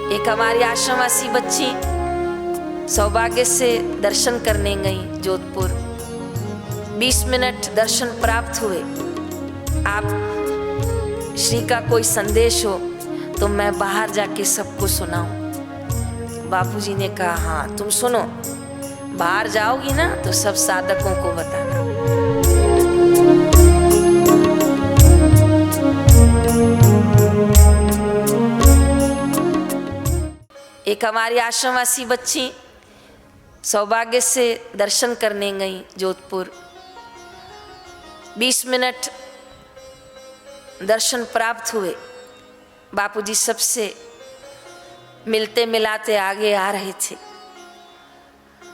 एक हमारी आश्रमवासी बच्ची सौभाग्य से दर्शन करने गई जोधपुर। 20 मिनट दर्शन प्राप्त हुए। आप श्री का कोई संदेश हो तो मैं बाहर जाके सबको सुनाऊं। बापूजी ने कहा हाँ तुम सुनो, बाहर जाओगी ना तो सब साधकों को बताना। एक हमारी आश्रमवासी बच्ची सौभाग्य से दर्शन करने गई जोधपुर। 20 मिनट दर्शन प्राप्त हुए। बापूजी सबसे मिलते मिलाते आगे आ रहे थे।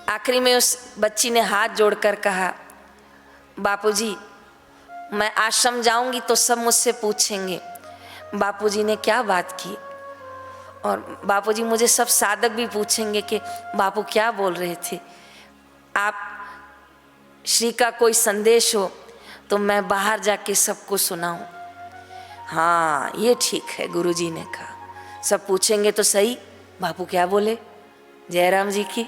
आखिरी में उस बच्ची ने हाथ जोड़कर कहा, बापूजी मैं आश्रम जाऊंगी तो सब मुझसे पूछेंगे बापूजी ने क्या बात की, और बापूजी मुझे सब साधक भी पूछेंगे कि बापू क्या बोल रहे थे। आप श्री का कोई संदेश हो तो मैं बाहर जाके सबको सुनाऊं। हाँ ये ठीक है, गुरुजी ने कहा। सब पूछेंगे तो सही बापू क्या बोले जयराम जी की।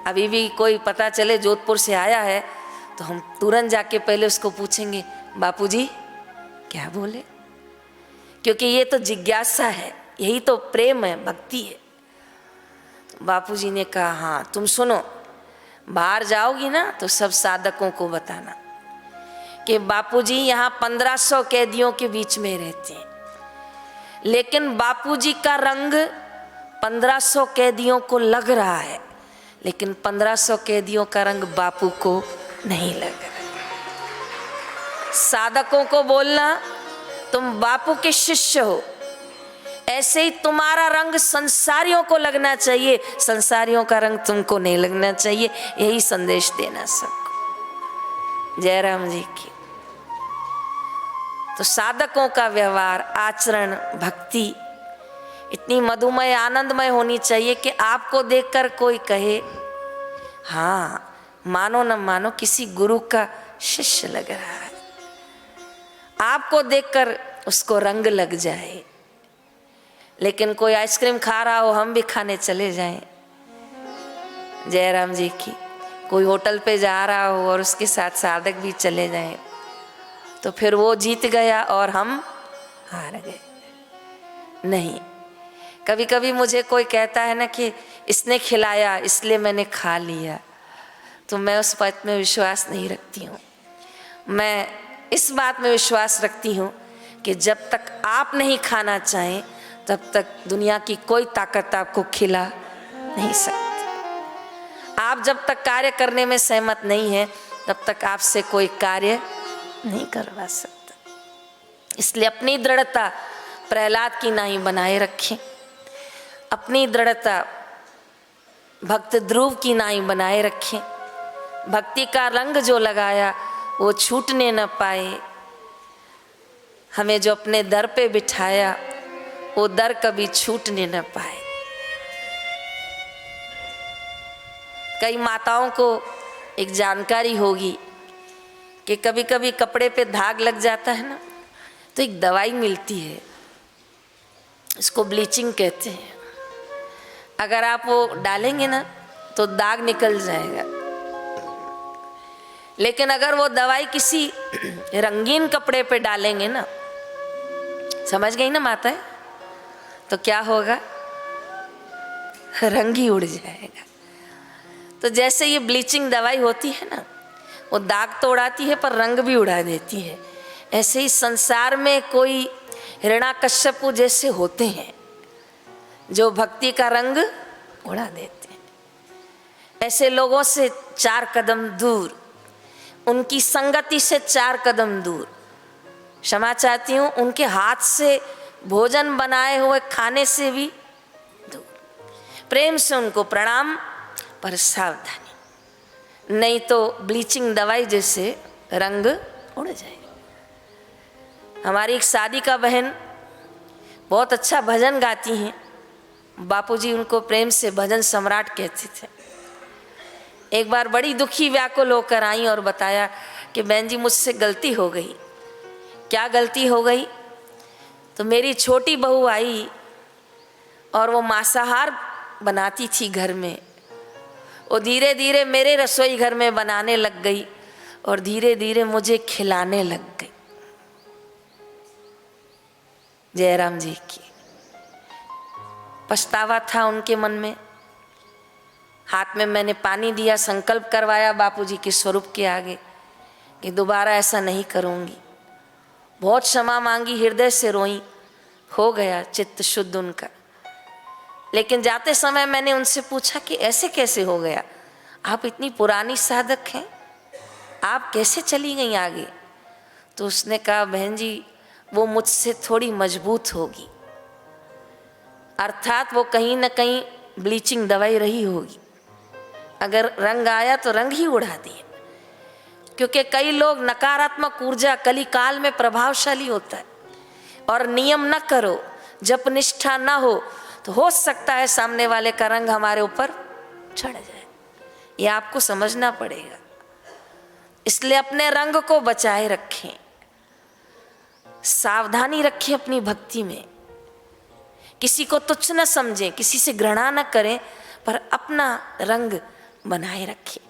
अभी भी कोई पता चले जोधपुर से आया है तो हम तुरंत जाके पहले उसको पूछेंगे बापूजी क्या बोले, क्योंकि ये तो जिज्ञासा है, यही तो प्रेम है, भक्ति है। बापूजी ने कहा हाँ तुम सुनो, बाहर जाओगी ना तो सब साधकों को बताना कि बापूजी यहाँ 1500 कैदियों के बीच में रहते हैं, लेकिन बापूजी का रंग 1500 कैदियों को लग रहा है, लेकिन 1500 कैदियों का रंग बापू को नहीं लग रहा। साधकों को बोलना तुम बापू के शिष्य हो, ऐसे ही तुम्हारा रंग संसारियों को लगना चाहिए, संसारियों का रंग तुमको नहीं लगना चाहिए। यही संदेश देना सबको। जयराम जी की। तो साधकों का व्यवहार, आचरण, भक्ति इतनी मधुमय आनंदमय होनी चाहिए कि आपको देखकर कोई कहे हाँ मानो न मानो किसी गुरु का शिष्य लग रहा है। आपको देखकर उसको रंग लग जाए। लेकिन कोई आइसक्रीम खा रहा हो हम भी खाने चले जाएं, जयराम जी की। कोई होटल पे जा रहा हो और उसके साथ साधक भी चले जाएं, तो फिर वो जीत गया और हम हार गए। नहीं, कभी कभी मुझे कोई कहता है ना कि इसने खिलाया इसलिए मैंने खा लिया, तो मैं उस बात में विश्वास नहीं रखती हूँ। मैं इस बात में विश्वास रखती हूँ कि जब तक आप नहीं खाना चाहें तब तक दुनिया की कोई ताकत आपको खिला नहीं सकती। आप जब तक कार्य करने में सहमत नहीं है तब तक आपसे कोई कार्य नहीं करवा सकता। इसलिए अपनी दृढ़ता प्रहलाद की नाई बनाए रखें, अपनी दृढ़ता भक्त ध्रुव की नाई बनाए रखें। भक्ति का रंग जो लगाया वो छूटने न पाए। हमें जो अपने दर पे बिठाया वो दर कभी छूटने न पाए। कई माताओं को एक जानकारी होगी कि कभी कभी कपड़े पे दाग लग जाता है ना, तो एक दवाई मिलती है, इसको ब्लीचिंग कहते हैं। अगर आप वो डालेंगे ना तो दाग निकल जाएगा। लेकिन अगर वो दवाई किसी रंगीन कपड़े पे डालेंगे ना, समझ गई ना माताएं, तो क्या होगा, रंग ही उड़ जाएगा। तो जैसे ये ब्लीचिंग दवाई होती है ना, वो दाग तो उड़ाती है पर रंग भी उड़ा देती है। ऐसे ही संसार में कोई हिरण्याकश्यपु जैसे होते हैं जो भक्ति का रंग उड़ा देते हैं। ऐसे लोगों से 4 कदम दूर, उनकी संगति से 4 कदम दूर, क्षमा चाहती हूँ, उनके हाथ से भोजन बनाए हुए खाने से भी दूर। प्रेम से उनको प्रणाम, पर सावधानी, नहीं तो ब्लीचिंग दवाई जैसे रंग उड़ जाए। हमारी एक शादी का बहन बहुत अच्छा भजन गाती हैं। बापूजी उनको प्रेम से भजन सम्राट कहते थे। एक बार बड़ी दुखी व्याकुल होकर आई और बताया कि बहन जी मुझसे गलती हो गई। क्या गलती हो गई? तो मेरी छोटी बहू आई और वो मांसाहार बनाती थी घर में। वो धीरे धीरे मेरे रसोई घर में बनाने लग गई और धीरे धीरे मुझे खिलाने लग गई। जयराम जी की पछतावा था उनके मन में। हाथ में मैंने पानी दिया, संकल्प करवाया बापूजी के स्वरूप के आगे कि दोबारा ऐसा नहीं करूंगी। बहुत क्षमा मांगी, हृदय से रोई, हो गया चित्त शुद्ध उनका। लेकिन जाते समय मैंने उनसे पूछा कि ऐसे कैसे हो गया, आप इतनी पुरानी साधक हैं, आप कैसे चली गई आगे? तो उसने कहा, बहन जी वो मुझसे थोड़ी मजबूत होगी, अर्थात वो कहीं ना कहीं ब्लीचिंग दवाई रही होगी। अगर रंग आया तो रंग ही उड़ा दिए, क्योंकि कई लोग नकारात्मक ऊर्जा कली काल में प्रभावशाली होता है, और नियम न करो, जप निष्ठा न हो तो सकता है सामने वाले का रंग हमारे ऊपर चढ़ जाए। ये आपको समझना पड़ेगा। इसलिए अपने रंग को बचाए रखें, सावधानी रखें अपनी भक्ति में। किसी को तुच्छ न समझें, किसी से घृणा न करें, पर अपना रंग बनाए रखें।